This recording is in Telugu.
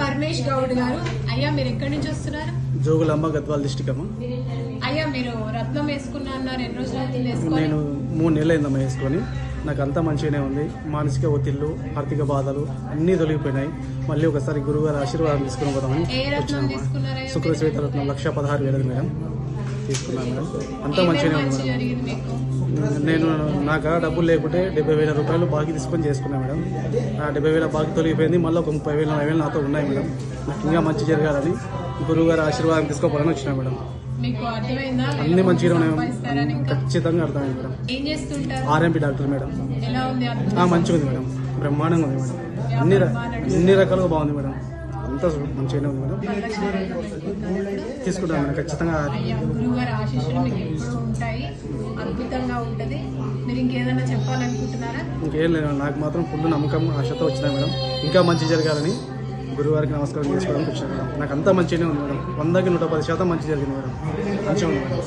పరమేష్ గౌడ్ గారు. అయ్యా మీరు ఎక్కడి నుంచి వస్తున్నారు? జోగులాంబ గద్వాల్ డిస్ట్రిక్ట్ అమ్మా. అయ్యా మీరు రత్నం వేసుకున్నా అన్నారు, ఎన్ని రోజులు అవుతుంది వేసుకొని? నేను 3 నెలలు అయిందమ్మా వేసుకొని. నాకు అంతా మంచిగానే ఉంది. మానసిక ఒత్తిళ్లు, ఆర్థిక బాధలు అన్నీ తొలగిపోయినాయి. మళ్ళీ ఒకసారి గురువు గారి ఆశీర్వాదం తీసుకుని పోదామని తీసుకున్నారా? శుక్ర శ్వేత రత్నం 1,16,000 మేడం తీసుకున్నాను మేడం. అంతా మంచిగానే ఉంది మేడం. నేను నాకు డబ్బులు లేకుంటే 70,000 రూపాయలు బాకీ తీసుకొని చేసుకున్నాను మేడం. ఆ 70,000 బాకీ తొలగిపోయింది. మళ్ళీ ఒక 30,000-40,000 నాతో ఉన్నాయి మేడం. నాకు ఇంకా మంచి జరగాలని గురువు గారి ఆశీర్వాదం తీసుకోవాలని వచ్చినా మేడం. అన్ని మంచిగా ఉన్నాయి. ఖచ్చితంగా అర్థమైంది మేడం. RMP doctor madam. మంచిగా ఉంది మేడం. బ్రహ్మాండంగా ఉంది మేడం. అన్ని రకాలుగా బాగుంది మేడం. అంతా మంచిగానే ఉంది మేడం. తీసుకుంటాను మేడం ఖచ్చితంగా. గురువుగారి ఆశీస్సులు మీకు ఎప్పుడు ఉంటాయి, అద్భుతంగా ఉంటుంది. మీరు ఇంకేదైనా చెప్పాలనుకుంటున్నారా? ఇంకేం లేదు, నాకు మాత్రం ఫుల్ నమ్మకం, ఆశతో వచ్చినాయి మేడం. ఇంకా మంచి జరగాలని గురువారికి నమస్కారం చేసుకోవడానికి వచ్చాను మేడం. నాకు అంతా మంచిగానే ఉంది మేడం. 100కి 110% మంచి జరిగింది మేడం. మంచిగా ఉంది మేడం.